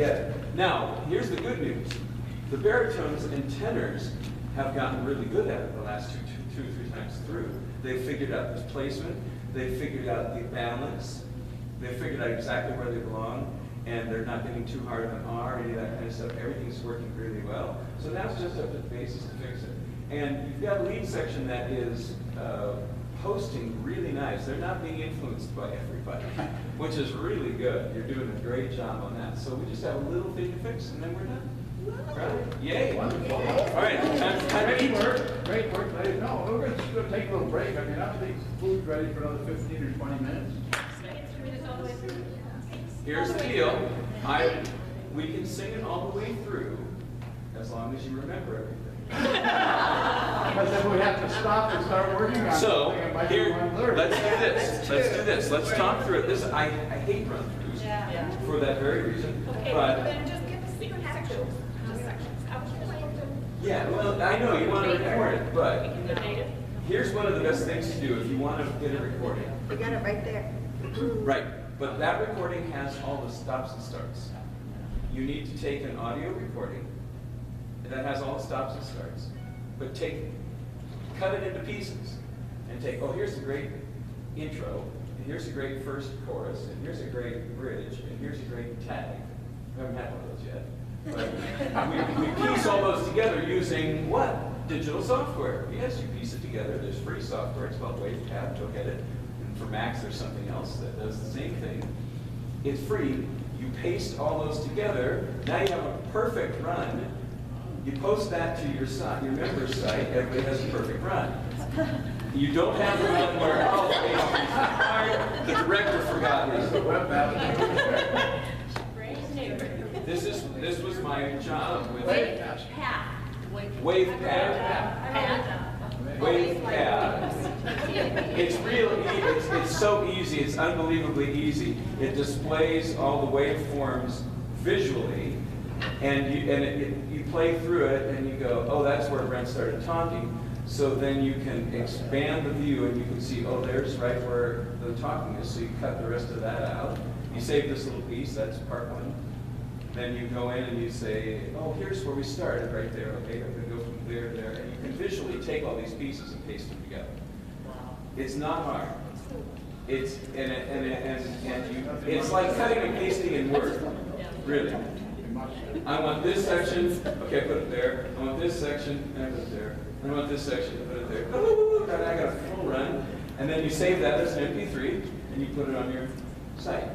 get it. Now, here's the good news. The baritones and tenors have gotten really good at it the last two or three times through. They figured out the placement, they figured out the balance, they figured out exactly where they belong, and they're not getting too hard on R, any of that kind of stuff. Everything's working really well. So now it's just up to the basis to fix it. And you've got a lead section that is posting really nice. They're not being influenced by everybody, which is really good. You're doing a great job on that. So we just have a little thing to fix, and then we're done. Right? Yay! Wonderful. All right, time to eat. Great work, ladies. No, we're just going to take a little break. I mean, I don't think food's ready for another 15 or 20 minutes. Here's the deal. We can sing it all the way through, as long as you remember everything. Because then we have to stop and start working on So, something. It might be here, 1:30. let's do this. Let's do this. Let's talk through it. I hate run-throughs for that very reason. Okay, But then just give us secret sections. Just sections. yeah, well, I know you want to record it, but here's one of the best things to do if you want to get a recording. We got it right there. Right, but that recording has all the stops and starts. You need to take an audio recording that has all the stops and starts, but cut it into pieces and take, oh, here's a great intro, and here's a great first chorus, and here's a great bridge, and here's a great tag. We haven't had one of those yet. But we piece all those together using what? Digital software. Yes, you piece it together. There's free software. It's called Wavepad. Go get it. And for Macs, there's something else that does the same thing. It's free. You paste all those together. Now you have a perfect run. You post that to your site, your member site. Everybody has a perfect run. You don't have the one where, oh, the director forgot his. This was my job with Wavepad. It's really, it's so easy. It's unbelievably easy. It displays all the waveforms visually, and you play through it, and you go, oh, that's where Brent started talking. So then you can expand the view, and you can see, oh, there's right where the talking is. So you cut the rest of that out. You save this little piece. That's part one. Then you go in and you say, oh, here's where we started, right there. Okay, I'm going to go from there to there. And you can visually take all these pieces and paste them together. It's not hard. It's it's like cutting and pasting in Word. Really. I want this section. Okay, put it there. I want this section. And I put it there. I want this section. Put it there. And I got a full run. And then you save that as an MP3 and you put it on your site.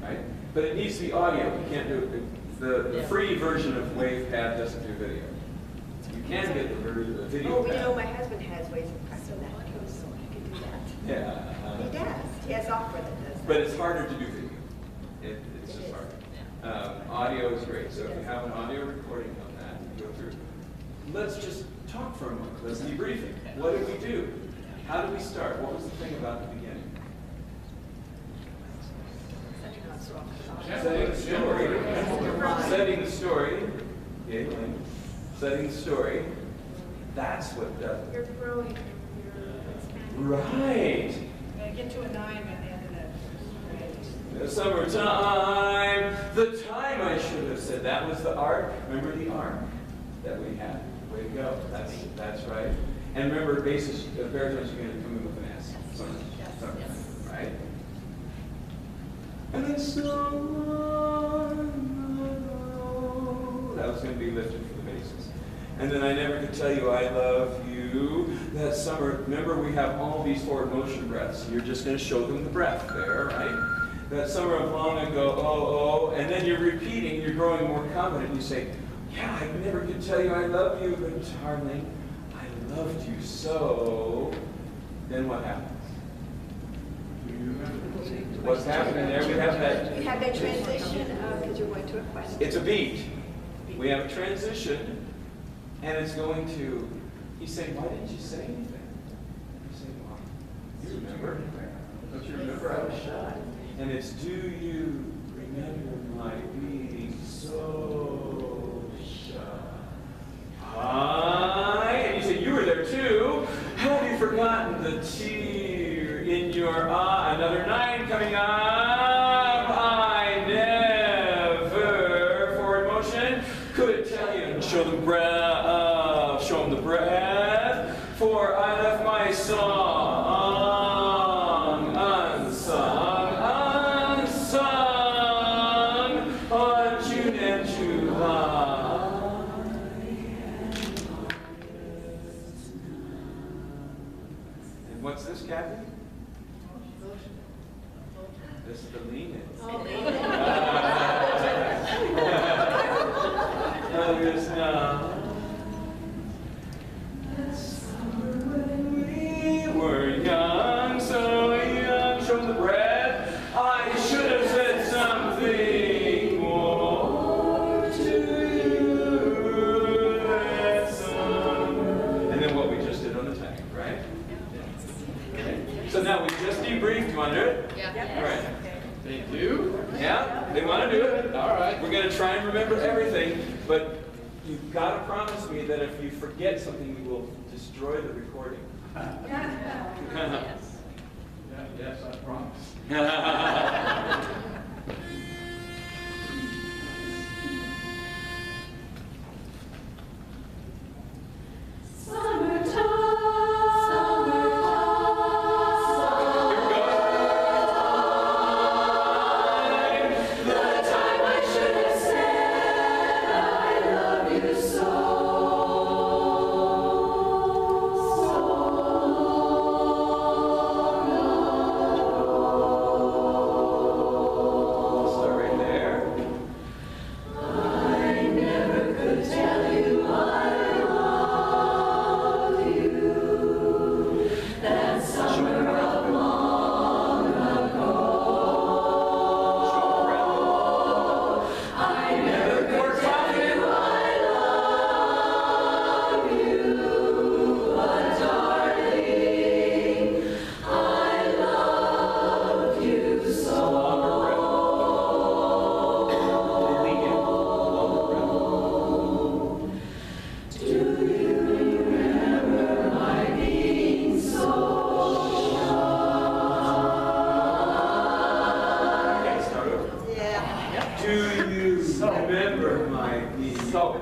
Right? But it needs to be audio. You can't do it. The free version of Wavepad doesn't do video. You can get the video. Oh, you know, my husband has ways of pressing that code, so I can do that. Yeah. He does. He has software that does that. But it's harder to do video. It's just harder. Audio is great. So if you have an audio recording on that, you go through. Let's just talk for a moment. Let's debrief it. What did we do? How did we start? What was the thing about the beginning? Setting the story. Setting the story. Galen. Setting the story. That's what does it. You're growing. You're expanding. Right. You're going to get to a 9 at the end of that. The summertime. The time I should have said. That was the arc. Remember the arc that we had. Way to go. That's right. And remember, basis, baritones are going to come in with an S. Right? And then that was going to be lifted for the basses. And then I never could tell you I love you. That summer, remember we have all these forward motion breaths. You're just going to show them the breath there, right? That summer of long ago, oh, and then you're repeating, you're growing more confident. You say, yeah, I never could tell you I love you, but darling, I loved you so. Then what happens? What's happening there? We have that. You have that transition because you're going to a question. It's a beat. We have a transition, and it's going to. He's saying, "Why didn't you say anything?" You say, "Well, you remember? Don't you remember? I was shy." And it's, "Do you remember my being so shy?" And you say, "You were there too. Have you forgotten the tear in your eye?" Another 9 coming up. I never Show them breath. Show them the breath. For I left my song unsung, unsung on June and July. And what's this, Kathy? This is the lean in. Oh, yes, no. When we were young, so young, show the breath. I should have said something more to you that song. And then what we just did on the tag, right? Okay. So now we just debriefed. You want to do it? Yeah. All right. They do? Yeah, they want to do it. All right. We're going to try and remember everything, but you've got to promise me that if you forget something, you will destroy the recording. Yes. Yes, I promise. Remember my being. So.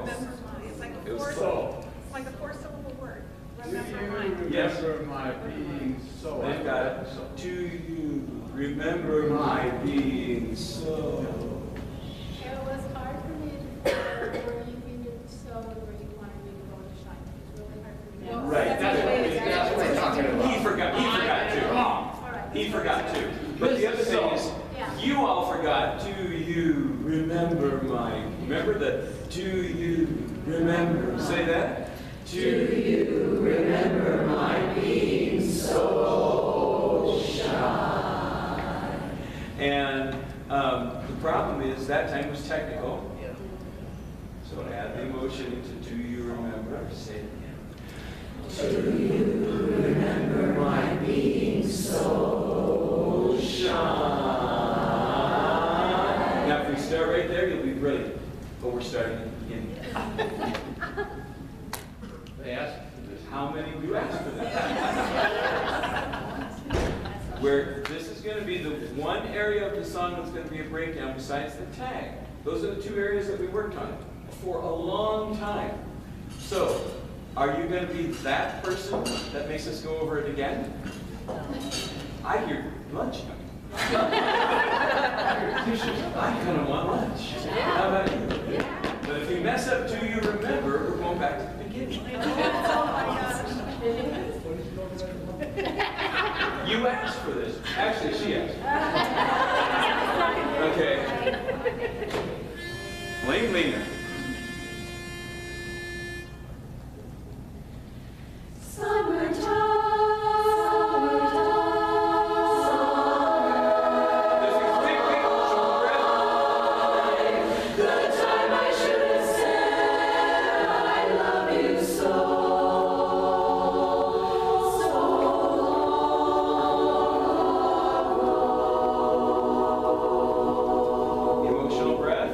It's like It a was four, so. it's like a four-syllable word. Do Remember you mine. Yes. remember my being so? They've got it. Do you remember my being so? It was hard for me to figure where you needed so and where you wanted me to go to shine. It was really hard for me. Well, Right, that's what we're talking about. He forgot too. All right. He forgot too. But the other thing is, Yeah. you all forgot, do you remember my, remember the, do you remember, say that? Do you remember my being so shy? And the problem is that time was technical. So add the emotion into do you remember, say it again. Do you remember my being so shy? Now, if we start right there, you'll be brilliant. But we're starting at the beginning. They asked for this. How many of you asked for that? Where this is going to be the one area of the song that's going to be a breakdown besides the tag. Those are the two areas that we worked on for a long time. So, are you going to be that person that makes us go over it again? I hear lunch. I kind of want lunch. How about you? But if you mess up, do you remember? We're going back to the beginning. You asked for this. Actually, she asked. Okay. Blame Lena. Emotional breath.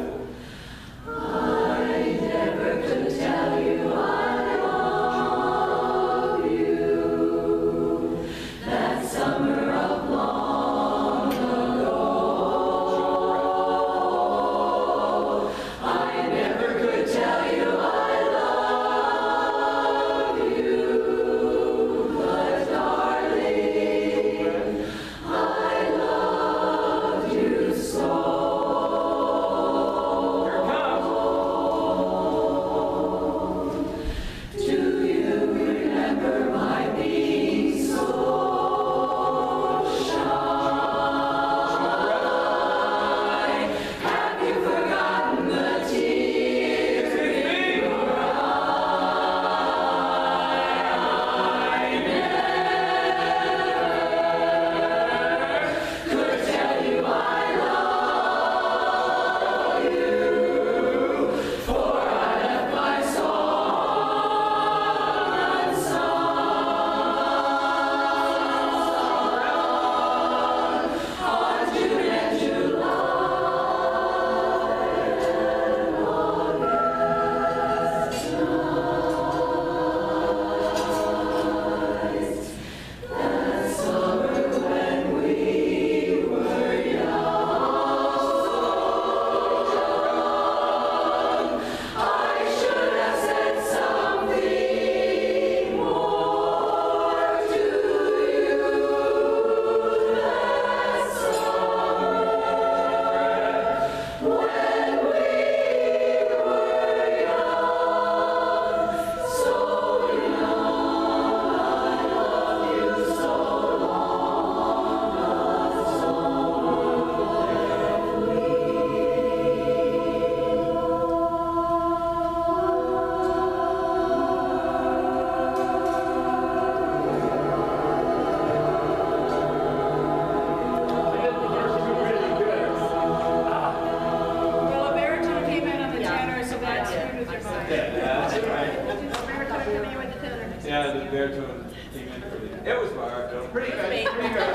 Yeah, the baritone came in early. It was baritone. Pretty good, pretty good.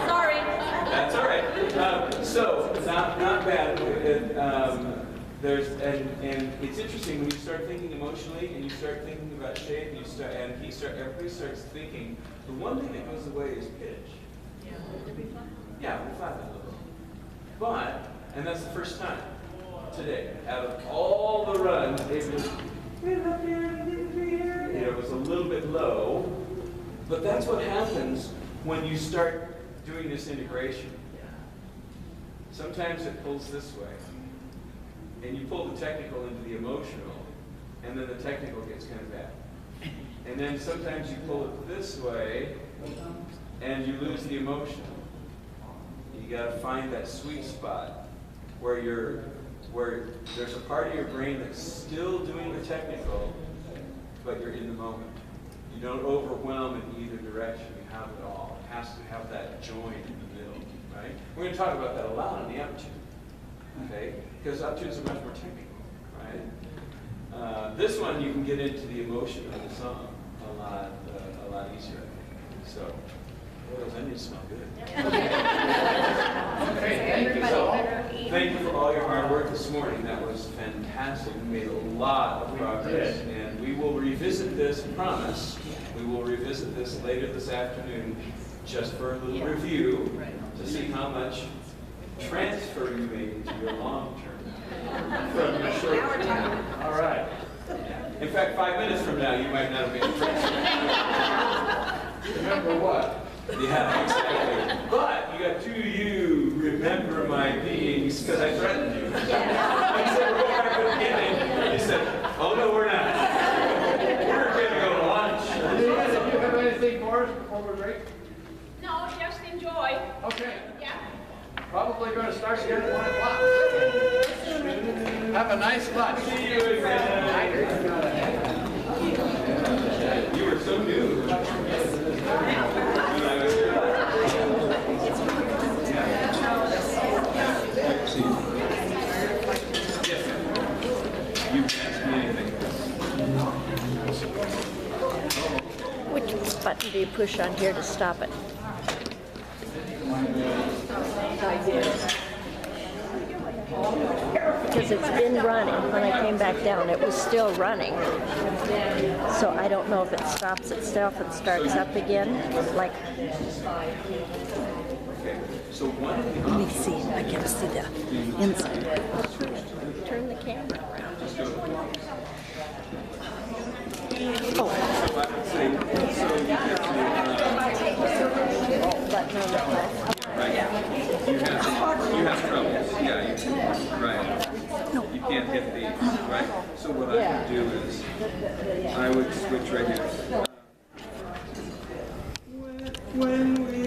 Sorry. That's all right. So not bad. There's and it's interesting when you start thinking emotionally and you start thinking about shape and everybody starts thinking. The one thing that goes away is pitch. Yeah, we'll find that a little. But that's the first time today out of all the runs, it was up here, it was a little bit low. But that's what happens when you start doing this integration. Sometimes it pulls this way. And you pull the technical into the emotional, and then the technical gets kind of bad. And then sometimes you pull it this way, and you lose the emotional. You got to find that sweet spot where there's a part of your brain that's still doing the technical, but you're in the moment. You don't overwhelm in either direction. You have it all. It has to have that join in the middle, right? We're going to talk about that a lot on the aptitude. Okay, because aptitudes are much more technical, right? This one you can get into the emotion of the song a lot easier, I think. So, those onions smell good. Okay, thank you so much. Thank you for all your hard work this morning. That was fantastic. We made a lot of progress, and we will revisit this. Promise. We will revisit this later this afternoon, just for a little review to see how much transfer you made into your long term from your short term. All right. In fact, 5 minutes from now, you might not have been transferred. Remember what? Yeah, exactly. But you got 2 you remember my beings because I threatened you. I said we're going back to the beginning. You said, oh no, we're not. We're going to go to lunch. Do you have anything for us before we break? No, just enjoy. Okay. Yeah. Probably going to start again at 1 o'clock. Have a nice lunch. See you again. You were so new. Which button do you push on here to stop it? Because it's been running. When I came back down, it was still running. So I don't know if it stops itself and starts up again. Like, So one of the let me see. I can see the inside. Turn the camera around. Oh. Button on the left. Right. You have troubles. Yeah, right. You can't hit the right. So what I would do is I would switch right here. When we